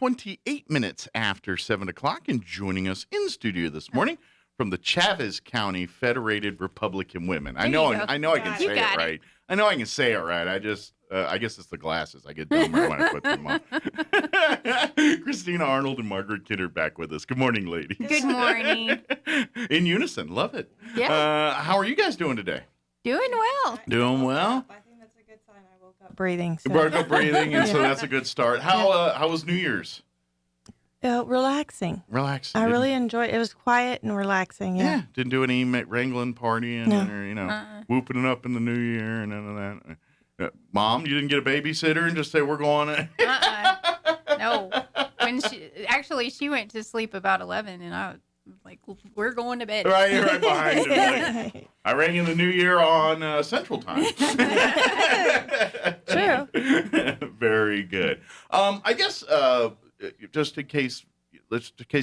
28 minutes after 7 o'clock, and joining us in studio this morning from the Chaves County Federated Republican Women. I know I can say it right. I know I can say it right. I guess it's the glasses. I get dumber when I put them on. Christina, Arnold, and Margaret Kennard back with us. Good morning, ladies. Good morning. In unison. Love it. Yeah. How are you guys doing today? Doing well. Doing well? I think that's a good sign. I woke up breathing. So. You broke up breathing, and so that's a good start. How was New Year's? Relaxing. Relaxing. I really enjoyed it. It was quiet and relaxing. Yeah. Didn't do any wrangling, partying, or, whooping it up in the new year and none of that. Mom, you didn't get a babysitter and just say, we're going? No. She went to sleep about 11, and I was like, we're going to bed. Right behind her. Like, I rang in the new year on Central Time. True. Very good. I guess just in case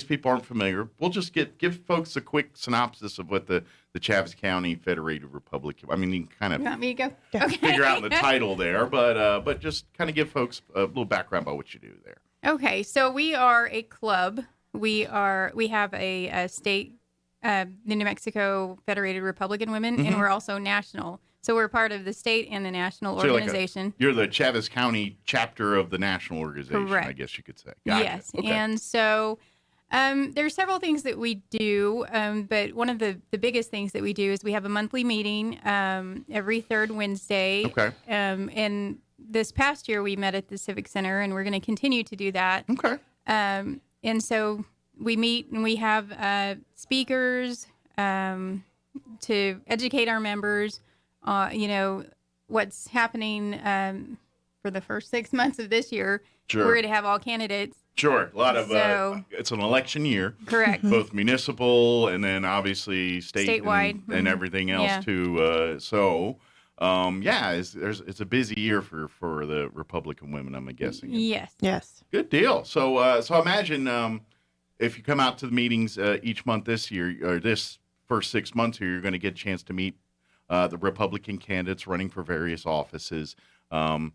people aren't familiar, we'll just give folks a quick synopsis of what the Chaves County Federated Republican. I mean, you can kind of You want me to go? Okay. figure out the title there, but just kind of give folks a little background about what you do there. Okay, so we are a club. We have a state, the New Mexico Federated Republican Women, and we're also national. So we're part of the state and the national organization. You're the Chaves County chapter of the national organization, Correct. I guess you could say. Gotcha. Yes, Okay. and so there's several things that we do, but one of the biggest things that we do is we have a monthly meeting every third Wednesday. Okay. And this past year we met at the Civic Center, and we're going to continue to do that. Okay. And so we meet and we have speakers to educate our members, what's happening for the first 6 months of this year. Sure. We're going to have all candidates. Sure. A lot of So- it's an election year. Correct. Both municipal and then obviously Statewide. and everything else Yeah. too. It's a busy year for the Republican women, I'm guessing. Yes. Yes. Good deal. So imagine if you come out to the meetings each month this year, or this first 6 months here, you're going to get a chance to meet the Republican candidates running for various offices, and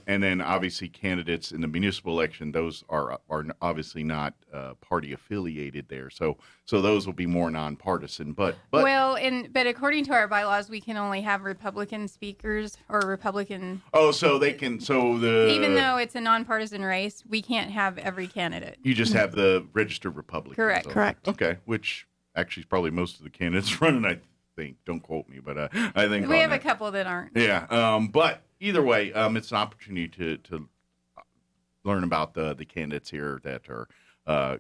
then obviously candidates in the municipal election. Those are obviously not party affiliated there, so those will be more nonpartisan. But according to our bylaws, we can only have Republican speakers or Republican. Oh, so they can. So even though it's a nonpartisan race, we can't have every candidate. you just have the registered Republicans. Correct. Correct. Okay, which actually is probably most of the candidates running. I think. Don't quote me, but I think We have a couple that aren't. Yeah. But either way, it's an opportunity to learn about the candidates here that are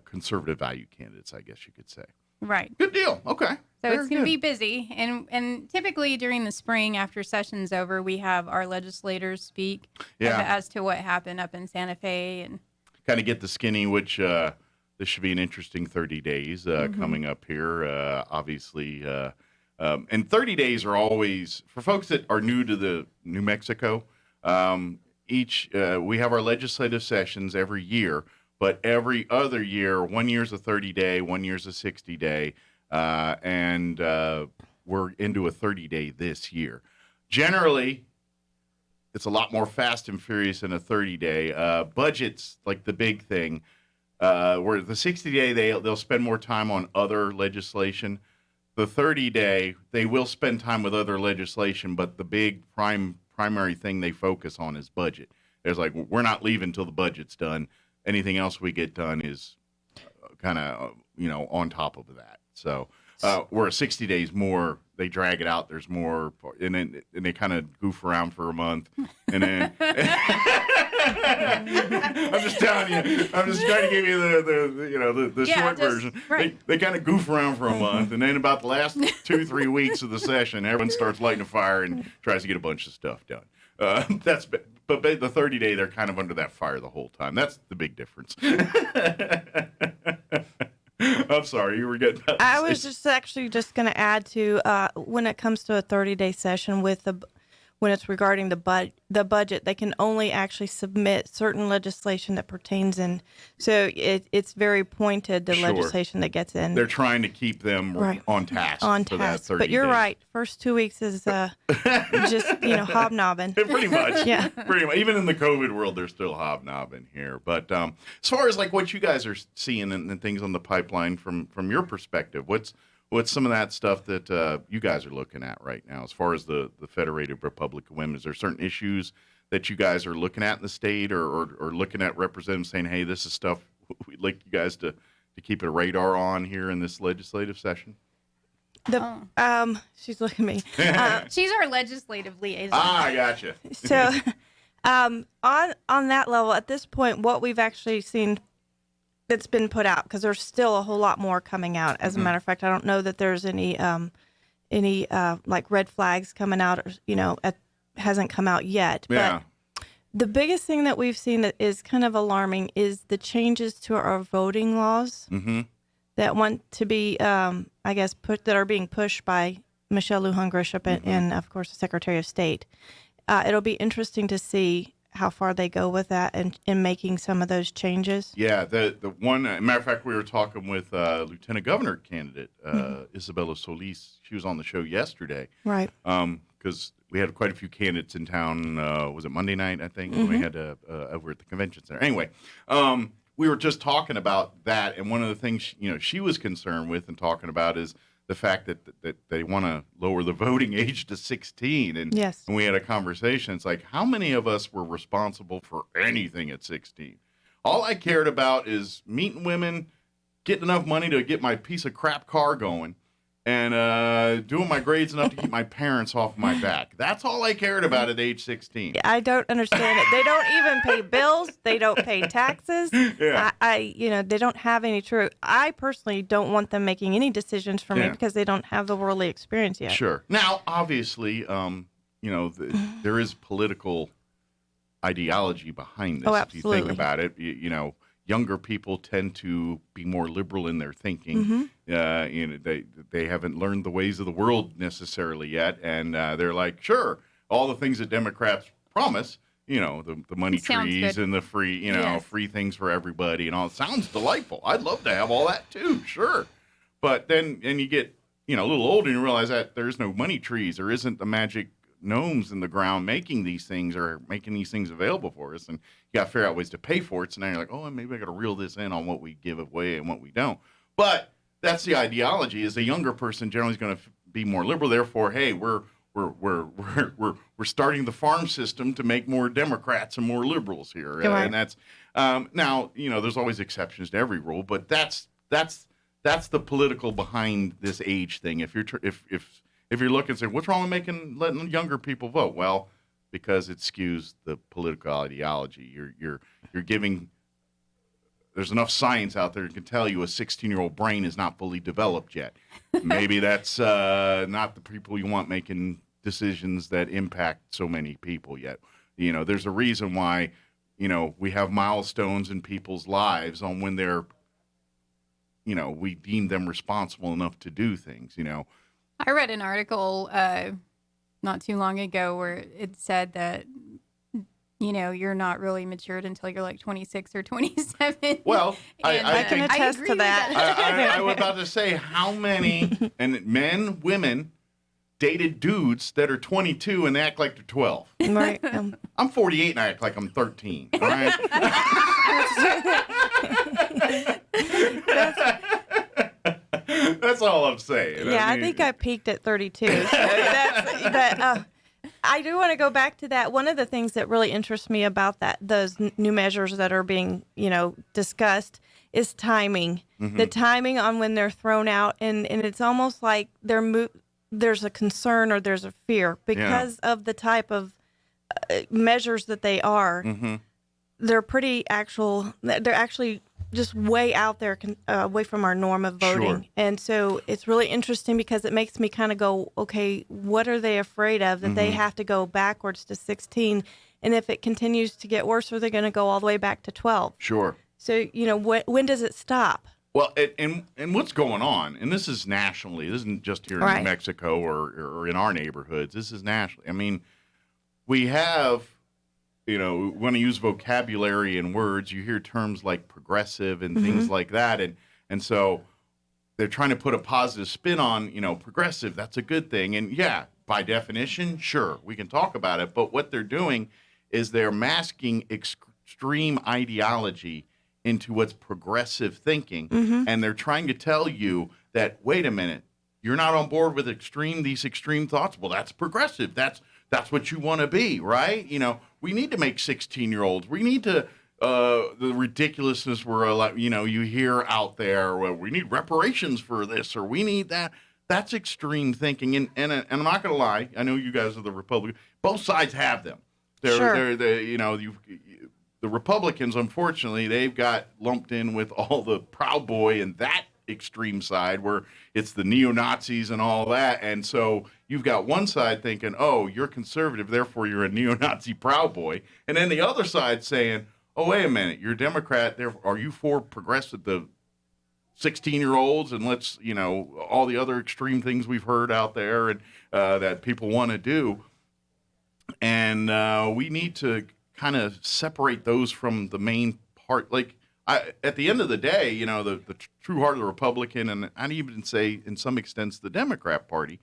conservative value candidates, I guess you could say. Right. Good deal. Okay. So it's going to be busy, and typically during the spring, after session's over, we have our legislators speak as to what happened up in Santa Fe, and kind of get the skinny, which this should be an interesting 30 days coming up here. Obviously, and 30 days are always, for folks that are new to the New Mexico, we have our legislative sessions every year, but every other year, 1 year's a 30-day, 1 year's a 60-day, and we're into a 30-day this year. Generally, it's a lot more fast and furious than a 30-day. Budget's like the big thing. Where the 60-day, they'll spend more time on other legislation. The 30-day, they will spend time with other legislation, but the big primary thing they focus on is budget. There's like, we're not leaving until the budget's done. Anything else we get done is kind of, on top of that. So where 60 days more, they drag it out. There's more, and they kind of goof around for a month, and then I'm just telling you. I'm just trying to give you the short version. Right. They kind of goof around for a month, and then about the last 2-3 weeks of the session, everyone starts lighting a fire and tries to get a bunch of stuff done. But the 30-day, they're kind of under that fire the whole time. That's the big difference. I'm sorry, you were getting. I was just going to add to when it comes to a 30-day session with when it's regarding the budget, they can only actually submit certain legislation that pertains in. So it's very pointed, the Sure. legislation that gets in. They're trying to keep them Right. on task on for that task. 30 But you're days. right. First 2 weeks is just, hobnobbing. Pretty much. Yeah. Pretty much. Even in the COVID world, they're still hobnobbing here. But as far as like what you guys are seeing and things on the pipeline from your perspective, what's some of that stuff that you guys are looking at right now as far as the Federated Republic of Women? Is there certain issues that you guys are looking at in the state or looking at representatives saying, hey, this is stuff we'd like you guys to keep a radar on here in this legislative session? She's looking at me. She's our legislative liaison. I gotcha. So, on that level, at this point, what we've actually seen that's been put out, because there's still a whole lot more coming out. As a matter of fact, I don't know that there's any like red flags coming out, or hasn't come out yet. Yeah. But the biggest thing that we've seen that is kind of alarming is the changes to our voting laws that want to be, that are being pushed by Michelle Lujan Grisham and, of course, the Secretary of State. It'll be interesting to see how far they go with that and in making some of those changes. Yeah, the one, matter of fact, we were talking with Lieutenant Governor candidate Isabella Solis. She was on the show yesterday. Right. Because we had quite a few candidates in town. Was it Monday night, I think? We had over at the convention center. Anyway, we were just talking about that, and one of the things she was concerned with and talking about is the fact that they want to lower the voting age to 16. And, Yes. and we had a conversation. It's like, how many of us were responsible for anything at 16? All I cared about is meeting women, getting enough money to get my piece of crap car going, and doing my grades enough to keep my parents off my back. That's all I cared about at age 16. I don't understand it. They don't even pay bills. They don't pay taxes. Yeah. They don't have any true. I personally don't want them making any decisions for me because they don't have the worldly experience yet. Sure. Now, obviously, there is political ideology behind this. Oh, If you think absolutely. about it, younger people tend to be more liberal in their thinking. They haven't learned the ways of the world necessarily yet, and they're like, sure, all the things that Democrats promise, the money Sounds trees good. and the free, Yes. free things for everybody and all. It sounds delightful. I'd love to have all that too, sure. But then you get, a little older and you realize that there's no money trees. There isn't the magic gnomes in the ground making these things or making these things available for us, and you got to figure out ways to pay for it. So now you're like, oh, maybe I got to reel this in on what we give away and what we don't. But that's the ideology. Is a younger person generally is going to be more liberal. Therefore, hey, we're starting the farm system to make more Democrats and more liberals here, Right. and that's now there's always exceptions to every rule, but that's the political behind this age thing. If you're looking and saying, what's wrong with letting younger people vote? Well, because it skews the political ideology. You're giving. There's enough science out there that can tell you a 16-year-old brain is not fully developed yet. Maybe that's not the people you want making decisions that impact so many people yet. There's a reason why, we have milestones in people's lives on when they're, we deem them responsible enough to do things, I read an article not too long ago where it said that, you're not really matured until you're like 26 or 27. Well, I can attest agree to with that. I was about to say how many and women dated dudes that are 22 and they act like they're 12. Right. I'm 48 and I act like I'm 13. All right. That's all I'm saying. Yeah, I think I peaked at 32. So but I do want to go back to that. One of the things that really interests me about those new measures that are being, discussed is timing. The timing on when they're thrown out, and it's almost like there's a concern or there's a fear because of the type of measures that they are. They're pretty actual. They're actually just way out there, away from our norm of voting. Sure. And so it's really interesting because it makes me kind of go, okay, what are they afraid of that they have to go backwards to 16? And if it continues to get worse, are they going to go all the way back to 12? Sure. So, when does it stop? Well, and what's going on, and this is nationally, this isn't just here in Right. New Mexico or in our neighborhoods, this is nationally. I mean, we have, when I use vocabulary and words, you hear terms like progressive and things like that. And so they're trying to put a positive spin on, progressive. That's a good thing. And yeah, by definition, sure, we can talk about it. But what they're doing is they're masking extreme ideology into what's progressive thinking. And they're trying to tell you that, wait a minute, you're not on board with these extreme thoughts. Well, that's progressive. That's what you want to be, right? We need to make 16-year-olds. We need to, the ridiculousness you hear out there, well, we need reparations for this or we need that. That's extreme thinking. And I'm not going to lie. I know you guys are the Republicans. Both sides have them. The Republicans, unfortunately, they've got lumped in with all the Proud Boy and that extreme side where it's the neo-Nazis and all that. And so you've got one side thinking, oh, you're conservative, therefore you're a neo-Nazi Proud Boy. And then the other side saying, oh, wait a minute, you're a Democrat, are you for progressive, the 16-year-olds and let's, all the other extreme things we've heard out there and that people want to do. And we need to kind of separate those from the main part. Like, at the end of the day, the true heart of the Republican, and I'd even say in some extents the Democrat Party,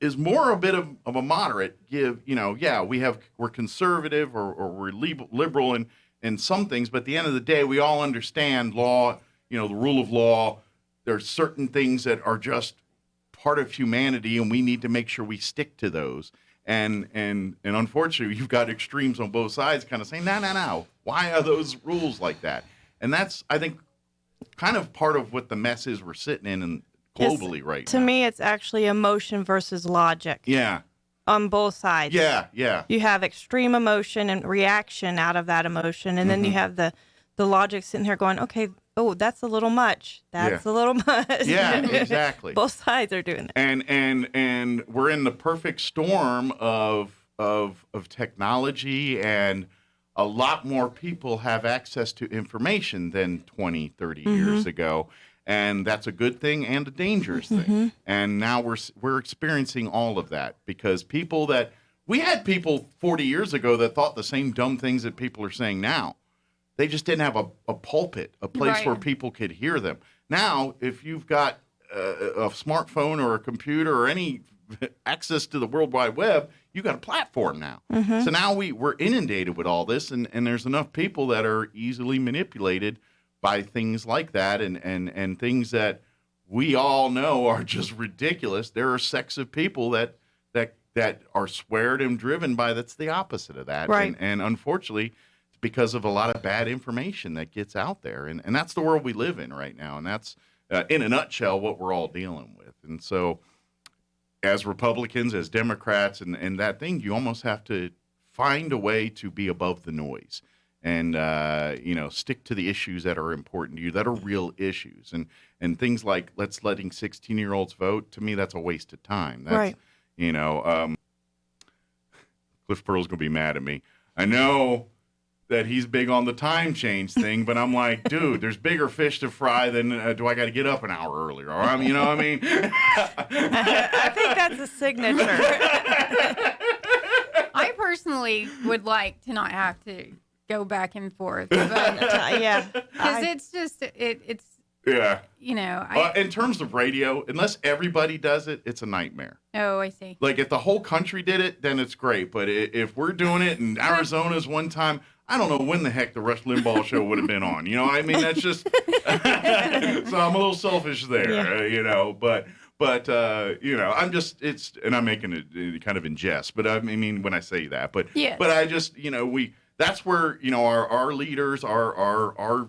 is more a bit of a moderate. We're conservative or we're liberal in some things, but at the end of the day, we all understand law, the rule of law. There's certain things that are just part of humanity, and we need to make sure we stick to those. And unfortunately, you've got extremes on both sides kind of saying, no, why are those rules like that? And that's, I think, kind of part of what the mess is we're sitting in and globally right now. To me, it's actually emotion versus logic. Yeah. On both sides. Yeah. You have extreme emotion and reaction out of that emotion, and then you have the logic sitting here going, okay, oh, that's a little much. That's a little much. Yeah, exactly. Both sides are doing that. And we're in the perfect storm of technology, and a lot more people have access to information than 20, 30 years ago. And that's a good thing and a dangerous thing. And now we're experiencing all of that because we had people 40 years ago that thought the same dumb things that people are saying now. They just didn't have a pulpit, a place where people could hear them. Now, if you've got a smartphone or a computer or any access to the World Wide Web, you've got a platform now. So now we're inundated with all this, and there's enough people that are easily manipulated by things like that and things that we all know are just ridiculous. There are sects of people that are sweared and driven by that's the opposite of that. Right. And unfortunately, because of a lot of bad information that gets out there. And that's the world we live in right now. And that's, in a nutshell, what we're all dealing with. And so as Republicans, as Democrats, and that thing, you almost have to find a way to be above the noise and, stick to the issues that are important to you, that are real issues. And things like letting 16-year-olds vote, to me, that's a waste of time. That's, right. Cliff Pearl's going to be mad at me. I know that he's big on the time change thing, but I'm like, dude, there's bigger fish to fry than do I got to get up an hour earlier? Or you know what I mean? I think that's a signature. I personally would like to not have to go back and forth, but because it's just it's yeah. In terms of radio, unless everybody does it, it's a nightmare. Oh, I see. Like if the whole country did it, then it's great. But if we're doing it in Arizona's one time, I don't know when the heck the Rush Limbaugh show would have been on. I mean, that's just so I'm a little selfish there, but I'm just and I'm making it kind of in jest, but I mean when I say that, but I just that's where our leaders, our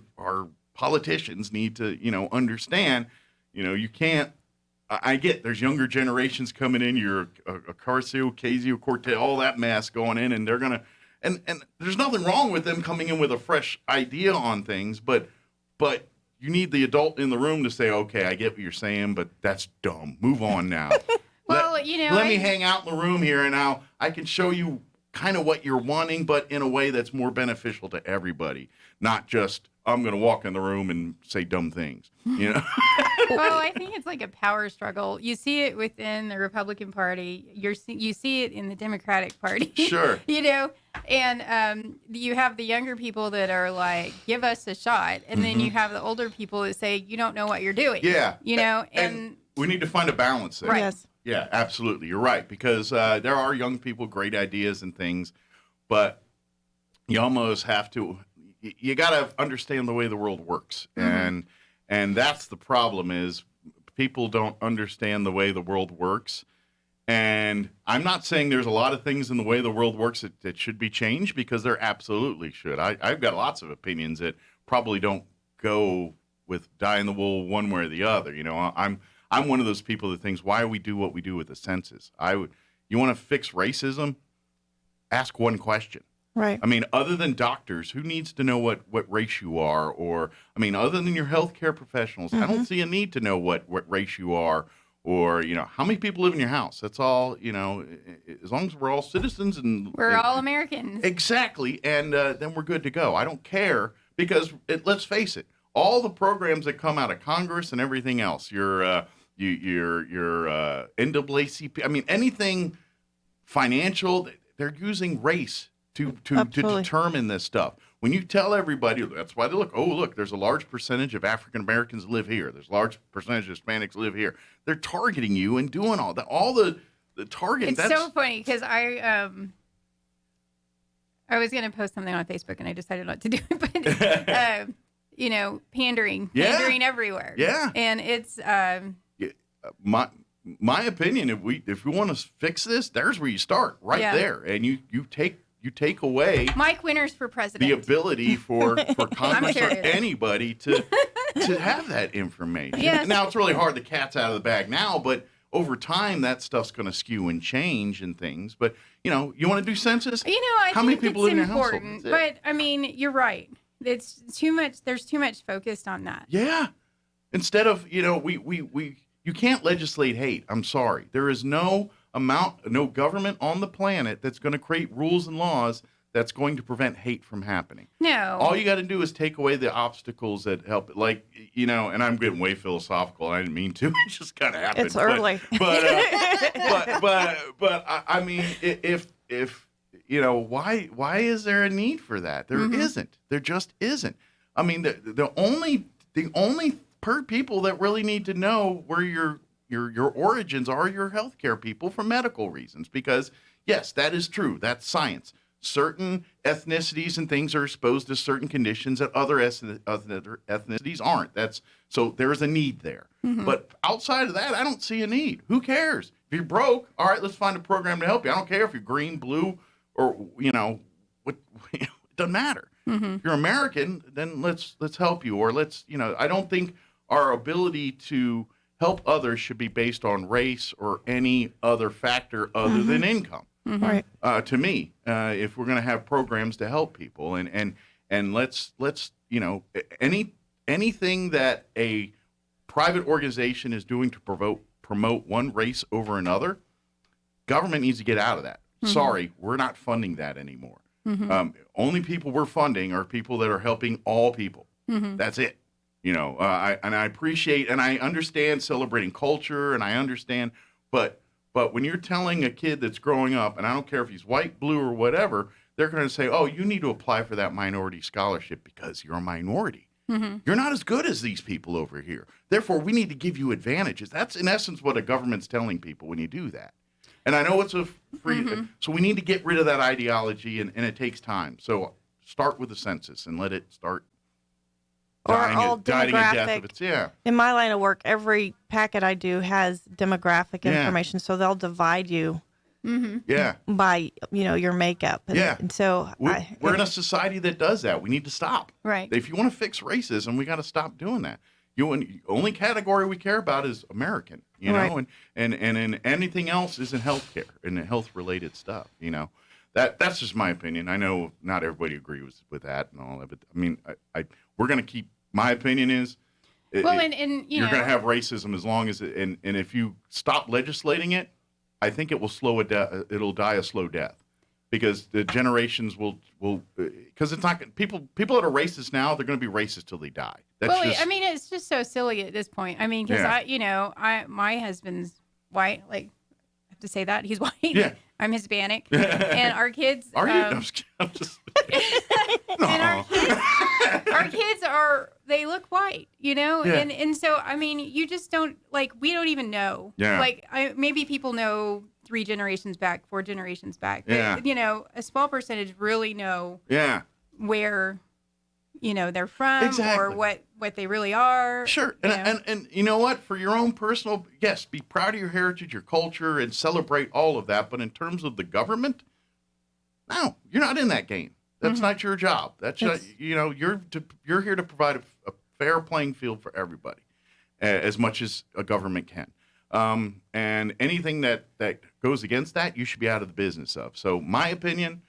politicians need to understand. You can't. I get there's younger generations coming in. You're a Ocasio-Cortez, all that mess going in, and they're gonna. And there's nothing wrong with them coming in with a fresh idea on things, but you need the adult in the room to say, okay, I get what you're saying, but that's dumb. Move on now. Well, let me hang out in the room here, and now I can show you kind of what you're wanting, but in a way that's more beneficial to everybody, not just I'm going to walk in the room and say dumb things. Well, I think it's like a power struggle. You see it within the Republican Party. You see it in the Democratic Party. Sure. And you have the younger people that are like, "Give us a shot," and then you have the older people that say, "You don't know what you're doing." Yeah. And we need to find a balance there. Right. Yes. Yeah, absolutely. You're right, because there are young people, great ideas and things, but you almost have to. You got to understand the way the world works, and that's the problem is people don't understand the way the world works. And I'm not saying there's a lot of things in the way the world works that should be changed, because there absolutely should. I've got lots of opinions that probably don't go with dying the wool one way or the other. I'm one of those people that thinks, why we do what we do with the census? You want to fix racism? Ask one question. Right. I mean, other than doctors, who needs to know what race you are? Or, I mean, other than your healthcare professionals, I don't see a need to know what race you are, or, how many people live in your house. That's all, as long as we're all citizens and we're all Americans. Exactly. And then we're good to go. I don't care, because let's face it, all the programs that come out of Congress and everything else, your NAACP, I mean, anything financial, they're using race to determine this stuff. When you tell everybody, that's why they look, there's a large percentage of African Americans live here. There's a large percentage of Hispanics live here. They're targeting you and doing all that. All the targeting. It's so funny, because I was going to post something on Facebook and I decided not to do it, but pandering everywhere. Yeah. And it's my opinion, if we want to fix this, there's where you start, right there, and you take away Mike Winters for president. The ability for Congress or serious. Anybody to have that information. Yes. Now it's really hard. The cat's out of the bag now, but over time that stuff's going to skew and change and things. But you want to do census? I How think many people it's live in your household? important, but I mean, you're right. It's too much. There's too much focused on that. Yeah. Instead of you can't legislate hate. I'm sorry. There is no government on the planet that's going to create rules and laws that's going to prevent hate from happening. No. All you got to do is take away the obstacles that help. Like, and I'm getting way philosophical. I didn't mean to. It just kind of happened. It's early. But I mean, if why is there a need for that? There isn't. There just isn't. I mean, the only people that really need to know where your origins are your healthcare people for medical reasons, because yes, that is true. That's science. Certain ethnicities and things are exposed to certain conditions that other ethnicities aren't. So there's a need there. But outside of that, I don't see a need. Who cares? If you're broke, all right, let's find a program to help you. I don't care if you're green, blue, or what. It doesn't matter. If you're American, then let's help you, or I don't think our ability to help others should be based on race or any other factor other than income. Right. To me, if we're going to have programs to help people, and let's anything that a private organization is doing to promote one race over another, government needs to get out of that. Sorry, we're not funding that anymore. Only people we're funding are people that are helping all people. That's it. I appreciate and I understand celebrating culture, and I understand, but when you're telling a kid that's growing up, and I don't care if he's white, blue, or whatever, they're going to say, oh, you need to apply for that minority scholarship because you're a minority. You're not as good as these people over here. Therefore, we need to give you advantages. That's in essence what a government's telling people when you do that. And I know it's a free, so we need to get rid of that ideology, and it takes time. So start with the census and let it start dying a death of its, In my line of work, every packet I do has demographic information, so they'll divide you by your makeup. And so we're in a society that does that. We need to stop. Right. If you want to fix racism, we got to stop doing that. The only category we care about is American, and anything else is in healthcare and health related stuff. That's just my opinion. I know not everybody agrees with that and all of it. I mean, we're going to keep. My opinion is, you're going to have racism as long as and if you stop legislating it, I think it will it'll die a slow death. because the generations will because it's not people that are racist now, they're going to be racist till they die. That's Well, just, I mean, it's just so silly at this point. I mean, because my husband's white. Like, I have to say that he's white. Yeah. I'm Hispanic, and our kids. Are you? I'm just And our kids they look white, Yeah. and so I mean, you just don't we don't even know. Yeah. Maybe people know 3 generations back, 4 generations back. But, Yeah. a small percentage really know yeah. where they're from Exactly. or what they really are. Sure. And you know what? For your own personal, yes, be proud of your heritage, your culture, and celebrate all of that. But in terms of the government, no, you're not in that game. That's not your job. That's you're here to provide a fair playing field for everybody, as much as a government can. And anything that goes against that, you should be out of the business of. So my opinion,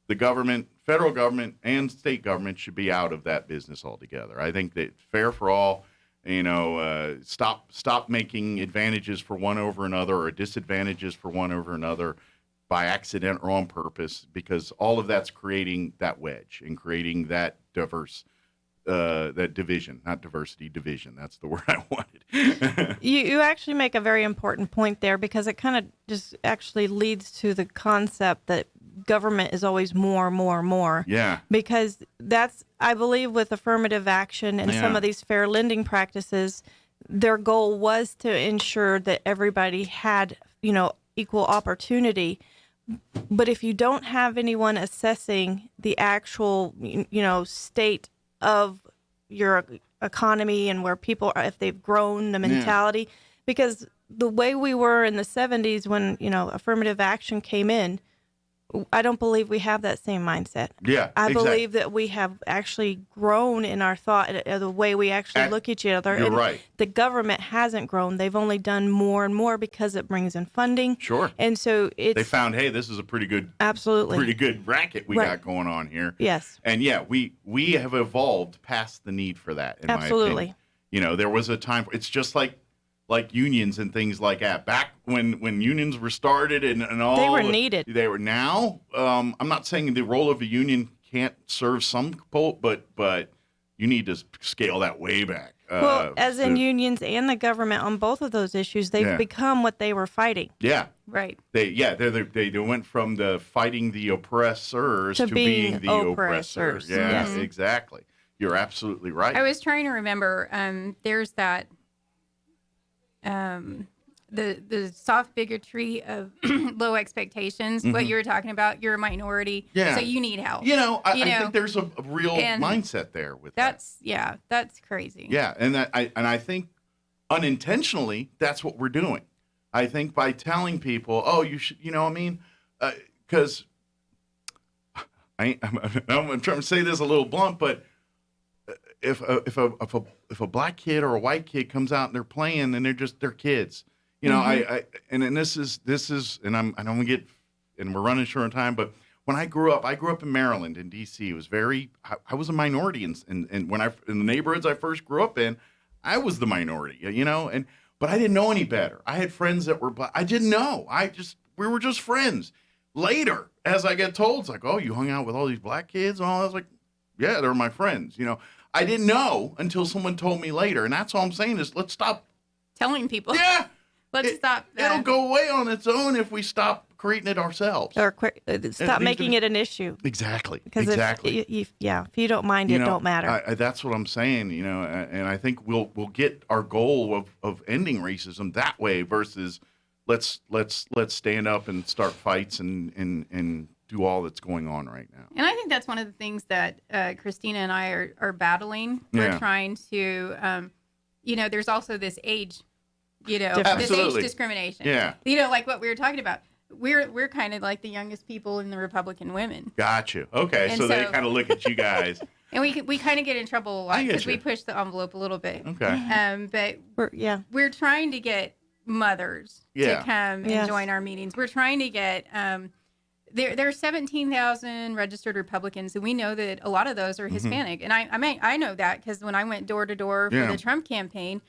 the government, federal government, and state government should be out of that business altogether. I think that it's fair for all. Stop making advantages for one over another or disadvantages for one over another by accident or on purpose, because all of that's creating that wedge and creating that that division, not diversity, division. That's the word I wanted. You actually make a very important point there, because it kind of just actually leads to the concept that government is always more. Yeah. Because that's, I believe, with affirmative action and some of these fair lending practices, their goal was to ensure that everybody had, equal opportunity. But if you don't have anyone assessing the actual, state of your economy and where people are, if they've grown, the mentality, because the way we were in the 70s when, affirmative action came in, I don't believe we have that same mindset. Yeah, I believe that we have actually grown in our thought, the way we actually look at each other. You're and right. The government hasn't grown. They've only done more and more because it brings in funding. Sure. And so They found, hey, this is a pretty good racket we got going on here. Yes. And we have evolved past the need for that, in my opinion. There was a time, it's just like unions and things like that. Back when unions were started and all. They were needed. They were now. I'm not saying the role of a union can't serve some people, but you need to scale that way back. Well, as in unions and the government on both of those issues, they've become what they were fighting. Yeah. Right. They went from the fighting the oppressors to being the oppressors. Yeah, Yes. exactly. You're absolutely right. I was trying to remember. There's that. The soft bigotry of low expectations. What you were talking about, you're a minority, so you need help. I think there's a real mindset there with that's crazy. Yeah, and I think unintentionally that's what we're doing. I think by telling people, oh, you should, because I'm trying to say this a little blunt, but if a black kid or a white kid comes out and they're playing and they're kids, and this is and I'm gonna get, and we're running short on time, but when I grew up in Maryland, in D.C. It was I was a minority, and when in the neighborhoods I first grew up in, I was the minority, but I didn't know any better. I had friends that were black. I didn't know. We were just friends. Later, as I get told, it's like, oh, you hung out with all these black kids and all. I was like, yeah, they're my friends. I didn't know until someone told me later, and that's all I'm saying is let's stop telling people. Yeah, let's stop. It'll go away on its own if we stop creating it ourselves, or stop making it an issue. Exactly. Because if you don't mind, it don't matter. That's what I'm saying. And I think we'll get our goal of ending racism that way versus let's stand up and start fights and do all that's going on right now. And I think that's one of the things that Christina and I are battling. We're trying to, there's also this age, this age discrimination. Yeah. Like what we were talking about. We're kind of like the youngest people in the Republican women. Got you. Okay, so they kind of look at you guys. And we kind of get in trouble a lot because we push the envelope a little bit. Okay. But we're trying to get mothers to come and join our meetings. We're trying to get there are 17,000 registered Republicans, and we know that a lot of those are Hispanic. And I know that because when I went door to door for the Trump campaign,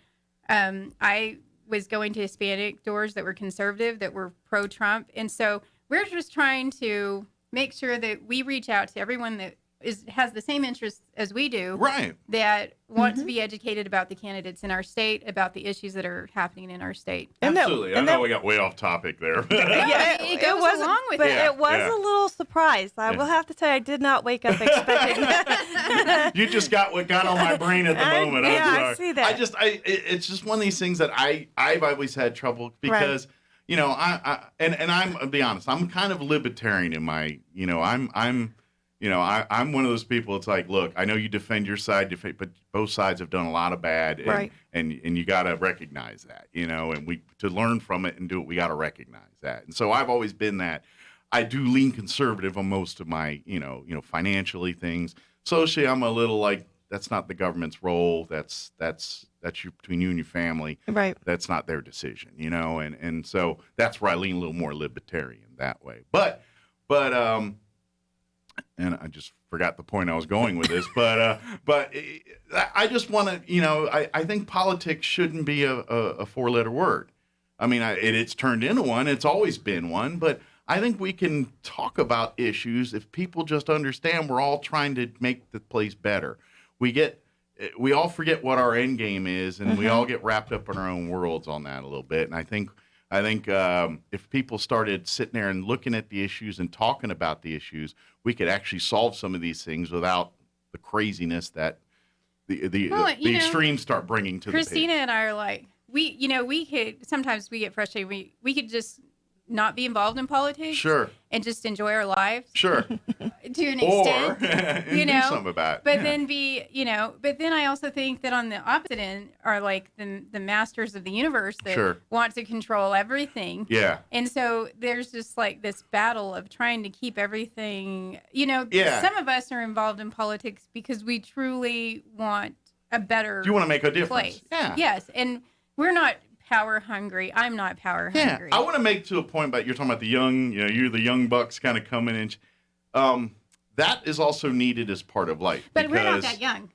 I was going to Hispanic doors that were conservative, that were pro-Trump. And so we're just trying to make sure that we reach out to everyone that has the same interests as we do, Right. that want to be educated about the candidates in our state, about the issues that are happening in our state. And that- Absolutely. and I know that- we got way off topic there. Yeah, it goes wasn't- along with but it. it was Yeah. a little surprise. I will have to tell you, I did not wake up expecting that. You just got what got on my brain at the moment. I'm Yeah, I sorry. see that. It's just one of these things that I've always had trouble because, you know, I'll be honest, I'm kind of libertarian in my, you know, I'm one of those people. It's like, look, I know you defend your side, but both sides have done a lot of bad, and, Right. and you got to recognize that, you know, and to learn from it and do it, we got to recognize that. And so I've always been that. I do lean conservative on most of my, you know, financially things. Socially, I'm a little like, that's not the government's role. That's between you and your family. Right. That's not their decision, you know, and so that's where I lean a little more libertarian that way. But and I just forgot the point I was going with this, but I just want to, you know, I think politics shouldn't be a four-letter word. I mean, it's turned into one. It's always been one, but I think we can talk about issues if people just understand we're all trying to make the place better. We all forget what our end game is, and we all get wrapped up in our own worlds on that a little bit. And I think if people started sitting there and looking at the issues and talking about the issues, we could actually solve some of these things without the craziness that the extremes start bringing to Christina the and I are like, we could sometimes we get frustrated. We could just not be involved in politics, Sure, and just enjoy our lives sure, to an or extent, do something about it. But Yeah. but then I also think that on the opposite end are like the masters of the universe that Sure. want to control everything. Yeah. And so there's just like this battle of trying to keep everything, Yeah. some of us are involved in politics because we truly want a better You want to make a difference. place. Yeah. Yes. And we're not power hungry. I'm not power hungry. I want to make to a point about you're talking about the young, you're the young bucks kind of coming in. That is also needed as part of life. But we're not that young.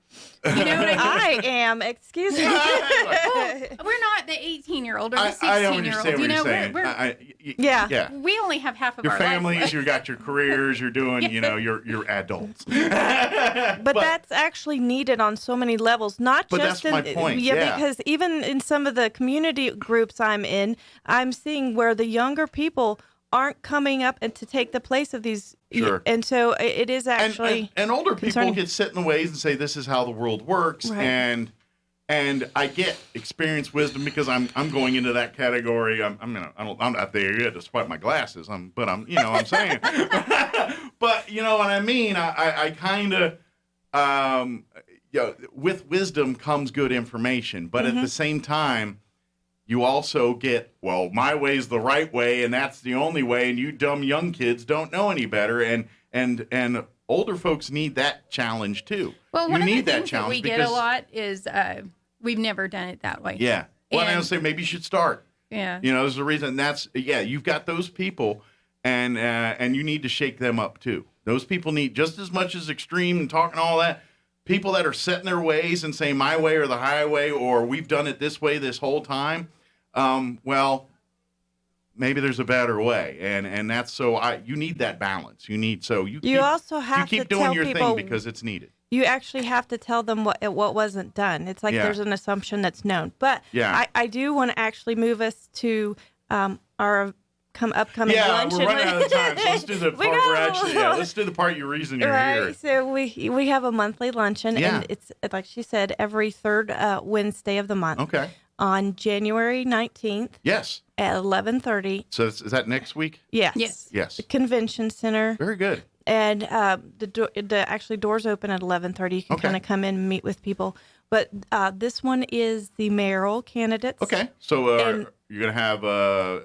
You know what I mean? I am. Excuse me. Well, we're not the 18-year-old or the 16-year-old. I understand what you're saying. Yeah. Yeah. We only have half of Your our lives families, left. you got your careers, you're doing, you're adults. But that's actually needed on so many levels, not But just that's my point, Yeah, yeah. because even in some of the community groups I'm in, I'm seeing where the younger people aren't coming up and to take the place of these. Sure. And so it is actually and older people concerning. get set in the ways and say this is how the world works, Right. and I get experience, wisdom, because I'm going into that category. I'm not there yet, despite my glasses. I'm saying. But you know what I mean. I kind of with wisdom comes good information, but at the same time, you also get, well, my way's the right way, and that's the only way, and you dumb young kids don't know any better, and older folks need that challenge too. Well, you one need of the that things that challenge we get a lot is we've never done it that way. Yeah. Well, I And- was say maybe you should start. Yeah. There's a reason. You've got those people, and you need to shake them up too. Those people need just as much as extreme and talking all that. People that are set in their ways and saying my way or the highway, or we've done it this way this whole time. Well, maybe there's a better way, and that's so. You need that balance. You also have keep to doing tell your people thing because it's needed. you actually have to tell them what wasn't done. It's like Yeah. there's an assumption that's known. But Yeah. I do want to actually move us to our upcoming Yeah, luncheon. we're running out of time, so let's do the We part got we're a actually. little- Let's do the part you're reason you're Right. here. So we have a monthly luncheon, Yeah. and it's like she said, every third Wednesday of the month. Okay. On January 19th Yes. at 11:30. So is that next week? Yes. Yes. Yes. The convention center. Very good. And the actually doors open at 11:30. You can Okay. kind of come in and meet with people. But this one is the mayoral candidates. Okay. So And- you're going to have,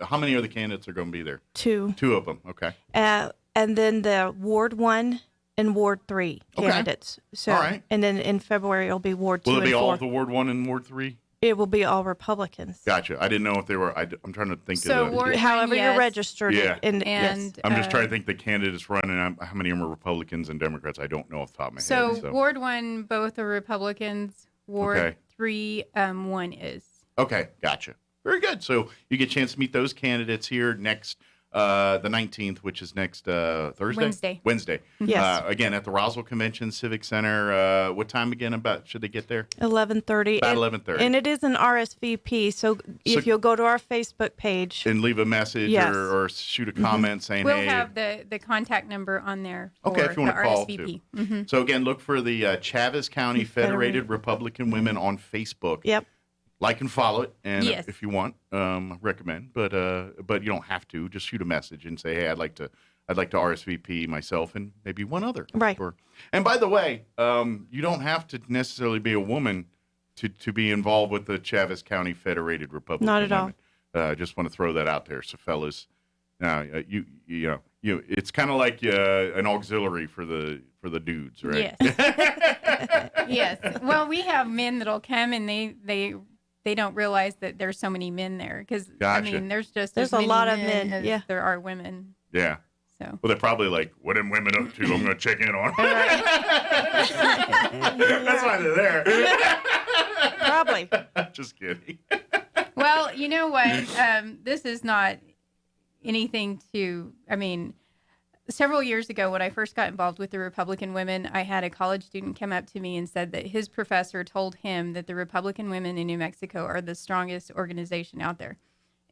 how many of the candidates are going to be there? Two. Two of them. Okay. And then the Ward 1 and Ward 3 Okay. candidates. So, All right. And then in February, it'll be Ward 2 Will it and be 4. all of the Ward 1 and Ward 3? It will be all Republicans. Gotcha. I didn't know if they were, I'm trying to think So of the, Ward- However Yes. you're registered. Yeah. And, yes. And I'm just trying to think the candidates running, how many of them are Republicans and Democrats. I don't know off the top of my so head. Ward 1, both are Republicans. Ward Okay. 3, one is. Okay, gotcha. Very good. So you get a chance to meet those candidates here next the 19th, which is next Thursday? Wednesday. Yes. Again, at the Roswell Convention Civic Center. What time again? About should they get there? 11:30. About 11:30. And it is an RSVP. So if you'll go to our Facebook page and leave a message Yes. or shoot a comment saying, We'll hey. have the contact number on there for Okay, if you want the to call RSVP. too. So again, look for the Chaves County Federated Republican Women on Facebook. Yep. Like and follow it, and Yes. if you want, I recommend. But you don't have to. Just shoot a message and say, hey, I'd like to RSVP myself and maybe one other. Right. And by the way, you don't have to necessarily be a woman to be involved with the Chaves County Federated Republican Not at all. Women. I just want to throw that out there, so fellas. Now, it's kind of like an auxiliary for the dudes, right? Yes. Yes. Well, we have men that'll come and they don't realize that there's so many men there because Gotcha. I mean there's There's as a many lot of men men, as yeah. there are women. Yeah. So Well, they're probably like, what are women up to? I'm going to check in on. That's why they're there. Probably. Just kidding. well, you know what? This is not anything to. I mean, several years ago, when I first got involved with the Republican Women, I had a college student come up to me and said that his professor told him that the Republican Women in New Mexico are the strongest organization out there.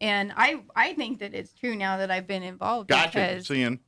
And I think that it's true now that I've been involved. Gotcha. Because Seeing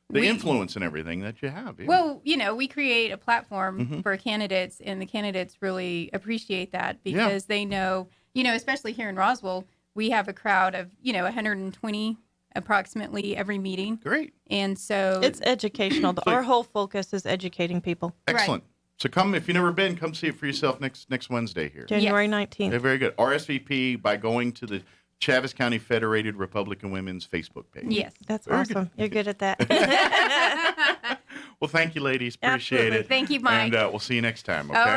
the we- influence and everything that you have. Yeah. Well, we create a platform Mm-hmm. for candidates, and the candidates really appreciate that because they know, especially here in Roswell, we have a crowd of, 120 approximately every meeting. Great. And so It's educational. Our whole focus is educating people. Excellent. So come, if you've never been, come see it for yourself next Wednesday here. January Yes. 19th. Yeah, very good. RSVP by going to the Chaves County Federated Republican Women's Facebook page. yes. That's Very awesome. You're good at that. Well, thank you, ladies. Appreciate Absolutely. it. Thank you, Mike. And we'll see you next time, okay? All